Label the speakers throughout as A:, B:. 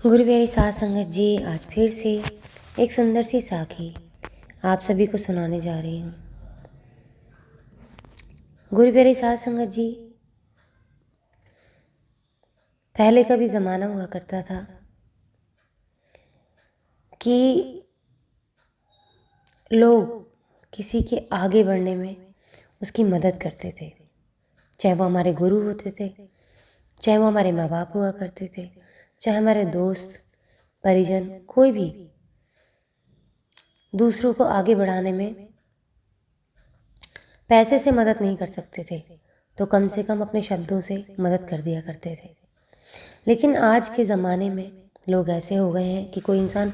A: गुरु प्यारी साध संगत जी, आज फिर से एक सुंदर सी साखी आप सभी को सुनाने जा रही हूँ। गुरु प्यारी साध संगत जी, पहले का भी ज़माना हुआ करता था कि लोग किसी के आगे बढ़ने में उसकी मदद करते थे, चाहे वो हमारे गुरु होते थे, चाहे वो हमारे माँ बाप हुआ करते थे, चाहे हमारे दोस्त परिजन, कोई भी दूसरों को आगे बढ़ाने में पैसे से मदद नहीं कर सकते थे तो कम से कम अपने शब्दों से मदद कर दिया करते थे। लेकिन आज के ज़माने में लोग ऐसे हो गए हैं कि कोई इंसान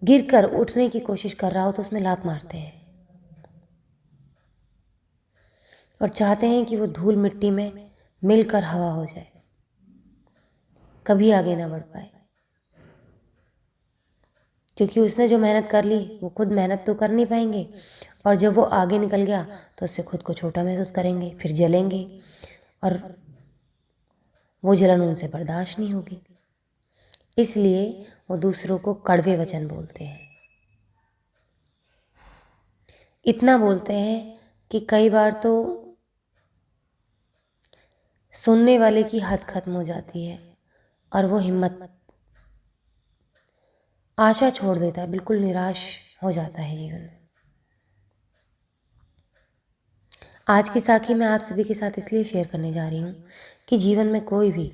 A: गिरकर उठने की कोशिश कर रहा हो तो उसमें लात मारते हैं और चाहते हैं कि वो धूल मिट्टी में मिलकर हवा हो जाए, कभी आगे ना बढ़ पाए, क्योंकि उसने जो मेहनत कर ली वो खुद मेहनत तो कर नहीं पाएंगे और जब वो आगे निकल गया तो उससे खुद को छोटा महसूस करेंगे, फिर जलेंगे और वो जलन उनसे बर्दाश्त नहीं होगी। इसलिए वो दूसरों को कड़वे वचन बोलते हैं। इतना बोलते हैं कि कई बार तो सुनने वाले की हद खत्म हो जाती है और वो हिम्मत, आशा छोड़ देता है, बिल्कुल निराश हो जाता है जीवन में। आज की साखी मैं आप सभी के साथ इसलिए शेयर करने जा रही हूँ कि जीवन में कोई भी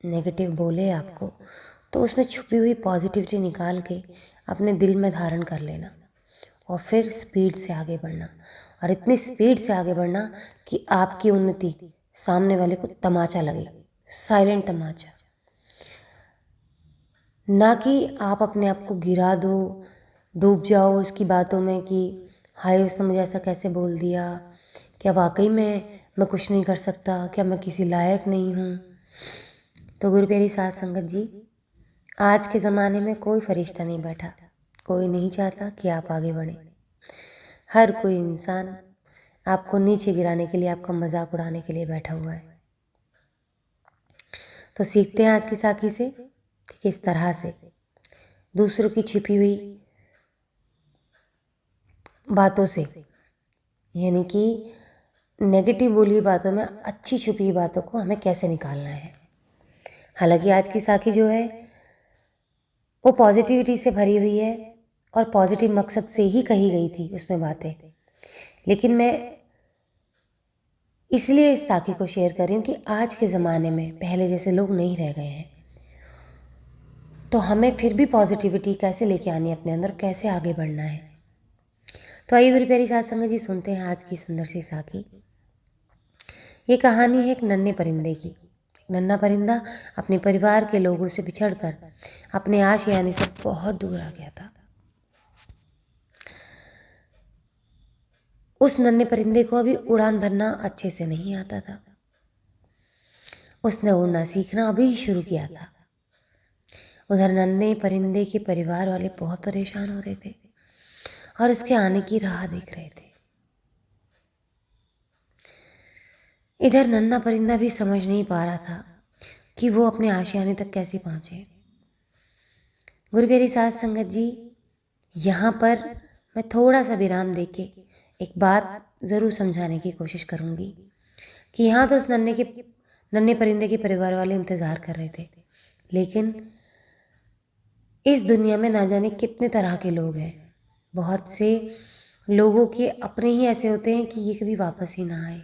A: नेगेटिव बोले आपको तो उसमें छुपी हुई पॉजिटिविटी निकाल के अपने दिल में धारण कर लेना और फिर स्पीड से आगे बढ़ना, और इतनी स्पीड से आगे बढ़ना कि आपकी उन्नति सामने वाले को तमाचा लगे, साइलेंट तमाचा, ना कि आप अपने आप को गिरा दो, डूब जाओ उसकी बातों में कि हाय उसने मुझे ऐसा कैसे बोल दिया, क्या वाकई में मैं कुछ नहीं कर सकता, क्या मैं किसी लायक नहीं हूँ। तो गुरु प्यारी साध संगत जी, आज के ज़माने में कोई फरिश्ता नहीं बैठा, कोई नहीं चाहता कि आप आगे बढ़ें। हर कोई इंसान आपको नीचे गिराने के लिए, आपका मजाक उड़ाने के लिए बैठा हुआ है। तो सीखते हैं आज की साखी से कि किस तरह से दूसरों की छिपी हुई बातों से, यानी कि नेगेटिव बोली हुई बातों में अच्छी छुपी हुई बातों को हमें कैसे निकालना है। हालांकि आज की साखी जो है वो पॉजिटिविटी से भरी हुई है और पॉजिटिव मकसद से ही कही गई थी उसमें बातें, लेकिन मैं इसलिए इस साखी को शेयर कर रही हूँ कि आज के ज़माने में पहले जैसे लोग नहीं रह गए हैं, तो हमें फिर भी पॉजिटिविटी कैसे लेके आनी है अपने अंदर, कैसे आगे बढ़ना है। तो आइए मेरी प्यारी साध संगत जी, सुनते हैं आज की सुंदर सी साखी। ये कहानी है एक नन्हे परिंदे की। नन्हा परिंदा अपने परिवार के लोगों से बिछड़कर अपने आशियाने से बहुत दूर आ गया था। उस नन्हे परिंदे को अभी उड़ान भरना अच्छे से नहीं आता था। उसने उड़ना सीखना अभी शुरू किया था। उधर नन्हे परिंदे के परिवार वाले बहुत परेशान हो रहे थे और इसके आने की राह देख रहे थे। इधर नन्हा परिंदा भी समझ नहीं पा रहा था कि वो अपने आशियाने तक कैसे पहुंचे। गुरु प्यारी साध संगत जी, यहाँ पर मैं थोड़ा सा विराम देके एक बात ज़रूर समझाने की कोशिश करूँगी कि यहाँ तो उस नन्हे परिंदे के परिवार वाले इंतज़ार कर रहे थे, लेकिन इस दुनिया में ना जाने कितने तरह के लोग हैं। बहुत से लोगों के अपने ही ऐसे होते हैं कि ये कभी वापस ही ना आए,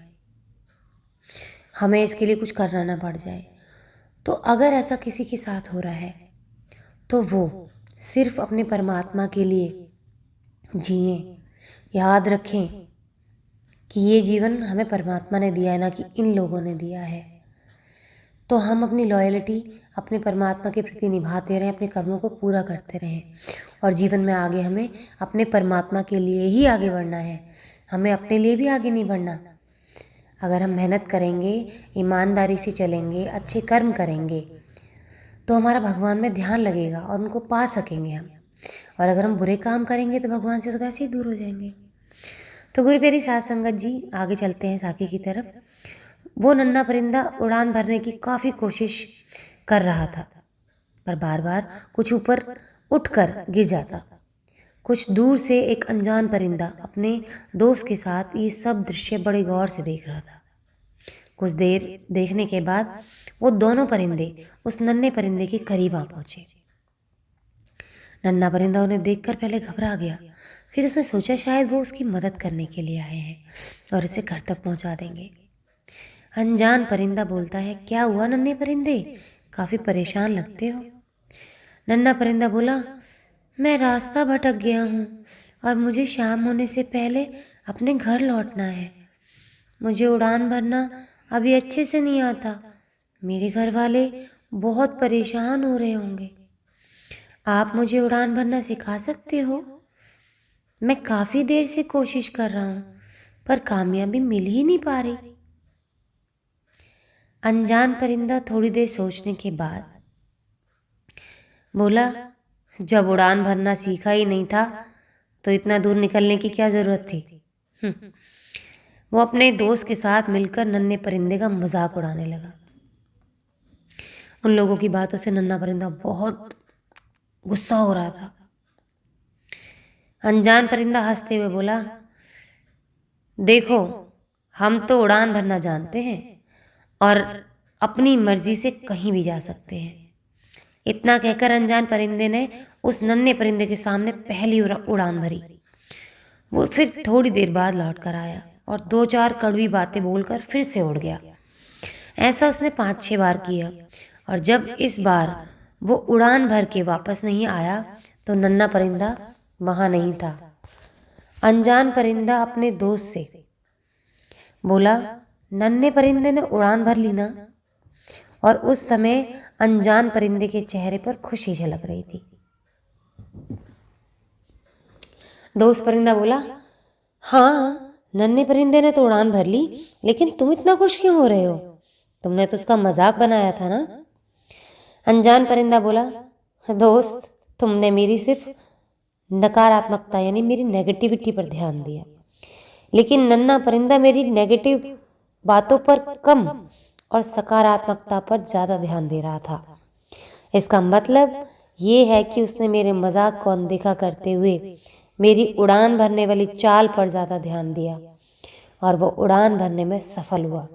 A: हमें इसके लिए कुछ करना ना पड़ जाए। तो अगर ऐसा किसी के साथ हो रहा है तो वो सिर्फ अपने परमात्मा के लिए जिए। याद रखें कि ये जीवन हमें परमात्मा ने दिया है, ना कि इन लोगों ने दिया है। तो हम अपनी लॉयल्टी अपने परमात्मा के प्रति निभाते रहें, अपने कर्मों को पूरा करते रहें और जीवन में आगे हमें अपने परमात्मा के लिए ही आगे बढ़ना है, हमें अपने लिए भी आगे नहीं बढ़ना। अगर हम मेहनत करेंगे, ईमानदारी से चलेंगे, अच्छे कर्म करेंगे तो हमारा भगवान में ध्यान लगेगा और उनको पा सकेंगे हम। और अगर हम बुरे काम करेंगे तो भगवान से तो वैसे ही दूर हो जाएंगे। तो गुरु प्यारी साध संगत जी, आगे चलते हैं साखी की तरफ। वो नन्हा परिंदा उड़ान भरने की काफ़ी कोशिश कर रहा था, पर बार बार कुछ ऊपर उठकर गिर जाता। कुछ दूर से एक अनजान परिंदा अपने दोस्त के साथ ये सब दृश्य बड़े गौर से देख रहा था। कुछ देर देखने के बाद वो दोनों परिंदे उस नन्हे परिंदे के करीब आ पहुंचे। नन्हा परिंदा उन्हें देखकर पहले घबरा गया, फिर उसने सोचा शायद वो उसकी मदद करने के लिए आए हैं और इसे घर तक पहुंचा देंगे। अनजान परिंदा बोलता है, क्या हुआ नन्हे परिंदे, काफ़ी परेशान लगते हो। नन्हा परिंदा बोला, मैं रास्ता भटक गया हूँ और मुझे शाम होने से पहले अपने घर लौटना है। मुझे उड़ान भरना अभी अच्छे से नहीं आता। मेरे घर वाले बहुत परेशान हो रहे होंगे। आप मुझे उड़ान भरना सिखा सकते हो? मैं काफ़ी देर से कोशिश कर रहा हूँ पर कामयाबी मिल ही नहीं पा रही। अनजान परिंदा थोड़ी देर सोचने के बाद बोला, जब उड़ान भरना सीखा ही नहीं था तो इतना दूर निकलने की क्या ज़रूरत थी। वो अपने दोस्त के साथ मिलकर नन्हे परिंदे का मजाक उड़ाने लगा। उन लोगों की बातों से नन्हा परिंदा बहुत गुस्सा हो रहा था। अनजान परिंदा हंसते हुए बोला, देखो हम तो उड़ान भरना जानते हैं और अपनी मर्जी से कहीं भी जा सकते हैं। इतना कहकर अनजान परिंदे ने उस नन्हे परिंदे के सामने पहली उड़ान भरी। वो फिर थोड़ी देर बाद लौट कर आया और 2-4 कड़वी बातें बोलकर फिर से उड़ गया। ऐसा उसने 5-6 बार किया और जब इस बार वो उड़ान भर के वापस नहीं आया तो नन्हा परिंदा वहाँ नहीं था। अनजान परिंदा अपने दोस्त से बोला, नन्हे परिंदे ने उड़ान भर ली ना? और उस समय अनजान परिंदे के चेहरे पर खुशी झलक रही थी। दोस्त परिंदा बोला, हाँ नन्हे परिंदे ने तो उड़ान भर ली, लेकिन तुम इतना खुश क्यों हो रहे हो? तुमने तो उसका मजाक बनाया था ना? अनजान परिंदा बोला, दोस्त तुमने मेरी सिर्फ नकारात्मकता यानी मेरी नेगेटिविटी पर ध्यान दिया, लेकिन नन्हा परिंदा मेरी नेगेटिव बातों पर कम और सकारात्मकता पर ज़्यादा ध्यान दे रहा था। इसका मतलब ये है कि उसने मेरे मजाक को अनदेखा करते हुए मेरी उड़ान भरने वाली चाल पर ज़्यादा ध्यान दिया और वो उड़ान भरने में सफल हुआ।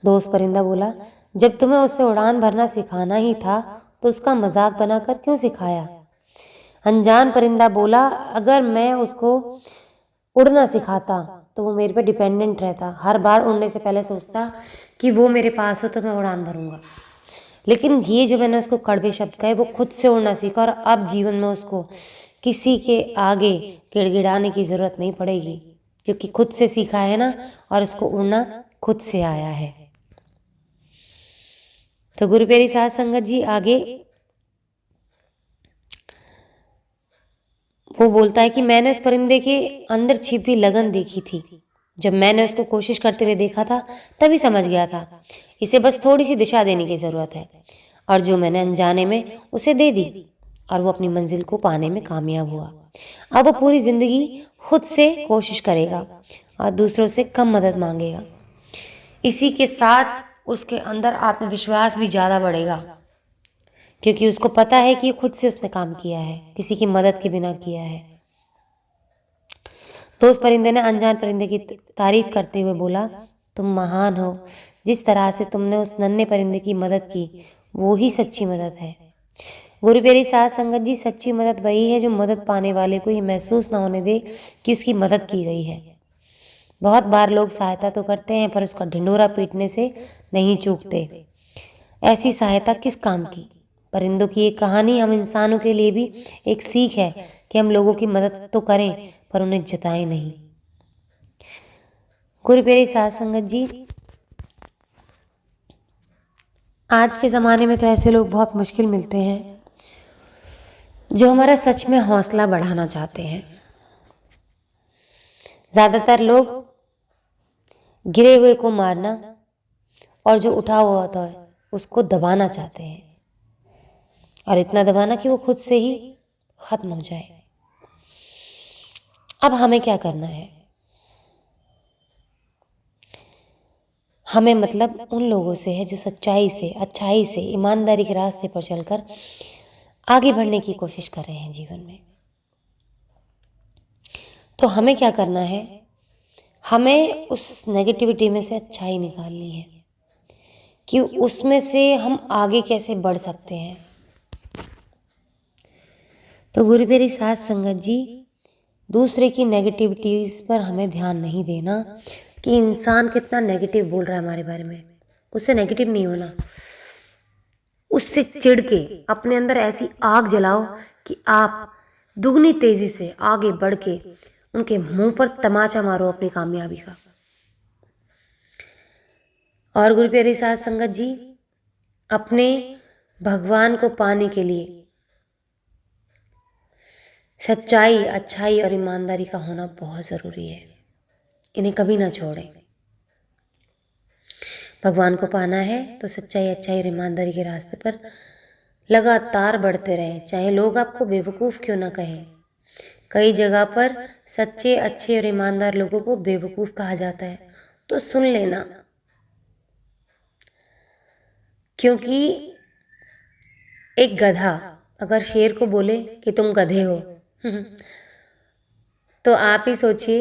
A: दोस्त परिंदा बोला, जब तुम्हें उसे उड़ान भरना सिखाना ही था तो उसका मजाक बनाकर क्यों सिखाया? अनजान परिंदा बोला, अगर मैं उसको उड़ना सिखाता तो वो मेरे पे डिपेंडेंट रहता, हर बार उड़ने से पहले सोचता कि वो मेरे पास हो तो मैं उड़ान भरूंगा। लेकिन ये जो मैंने उसको कड़वे शब्द कहे, वो खुद से उड़ना सीखा और अब जीवन में उसको किसी के आगे गिड़गिड़ाने की ज़रूरत नहीं पड़ेगी, क्योंकि खुद से सीखा है ना, और उसको उड़ना खुद से आया है। तो गुरु प्यारी साध संगत जी आगे वो बोलता है कि मैंने इस परिंदे के अंदर छिपी लगन देखी थी। जब मैंने उसको कोशिश करते हुए देखा था तभी समझ गया था इसे बस थोड़ी सी दिशा देने की ज़रूरत है, और जो मैंने अनजाने में उसे दे दी और वो अपनी मंजिल को पाने में कामयाब हुआ। अब वो पूरी ज़िंदगी खुद से कोशिश करेगा और दूसरों से कम मदद मांगेगा। इसी के साथ उसके अंदर आत्मविश्वास भी ज़्यादा बढ़ेगा, क्योंकि उसको पता है कि खुद से उसने काम किया है, किसी की मदद के बिना किया है। तो उस परिंदे ने अनजान परिंदे की तारीफ करते हुए बोला, तुम महान हो, जिस तरह से तुमने उस नन्हे परिंदे की मदद की वो ही सच्ची मदद है। गुरु प्यारी साध संगत जी, सच्ची मदद वही है जो मदद पाने वाले को ये महसूस ना होने दे कि उसकी मदद की गई है। बहुत बार लोग सहायता तो करते हैं पर उसका ढिंढोरा पीटने से नहीं चूकते। ऐसी सहायता किस काम की? परिंदों की एक कहानी हम इंसानों के लिए भी एक सीख है कि हम लोगों की मदद तो करें पर उन्हें जताएं नहीं। गुरु प्यारी साध संगत जी, आज के ज़माने में तो ऐसे लोग बहुत मुश्किल मिलते हैं जो हमारा सच में हौसला बढ़ाना चाहते हैं। ज़्यादातर लोग गिरे हुए को मारना और जो उठा हुआ होता है उसको दबाना चाहते हैं, और इतना दबाना कि वो खुद से ही ख़त्म हो जाए। अब हमें क्या करना है? हमें मतलब उन लोगों से है जो सच्चाई से, अच्छाई से, ईमानदारी के रास्ते पर चलकर आगे बढ़ने की कोशिश कर रहे हैं जीवन में। तो हमें क्या करना है, हमें उस नेगेटिविटी में से अच्छाई निकालनी है कि उसमें से हम आगे कैसे बढ़ सकते हैं। तो गुरु प्यारी साध संगत जी, दूसरे की नेगेटिविटीज़ पर हमें ध्यान नहीं देना कि इंसान कितना नेगेटिव बोल रहा है हमारे बारे में, उससे नेगेटिव नहीं होना। उससे चिढ़ के अपने अंदर ऐसी आग जलाओ कि आप दुगनी तेजी से आगे बढ़ के उनके मुंह पर तमाचा मारो अपनी कामयाबी का। और गुरु प्यारी साध संगत जी, अपने भगवान को पाने के लिए सच्चाई, अच्छाई और ईमानदारी का होना बहुत ज़रूरी है। इन्हें कभी ना छोड़ें। भगवान को पाना है तो सच्चाई, अच्छाई और ईमानदारी के रास्ते पर लगातार बढ़ते रहें, चाहे लोग आपको बेवकूफ़ क्यों ना कहें। कई जगह पर सच्चे, अच्छे और ईमानदार लोगों को बेवकूफ़ कहा जाता है, तो सुन लेना, क्योंकि एक गधा अगर शेर को बोले कि तुम गधे हो तो आप ही सोचिए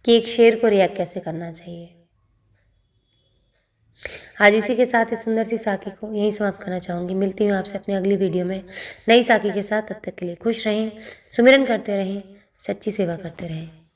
A: कि एक शेर को रिएक्ट कैसे करना चाहिए। आज इसी के साथ इस सुंदर सी साखी को यहीं समाप्त करना चाहूँगी। मिलती हूँ आपसे अपनी अगली वीडियो में नई साखी के साथ। तब तक के लिए खुश रहें, सुमिरन करते रहें, सच्ची सेवा करते रहें।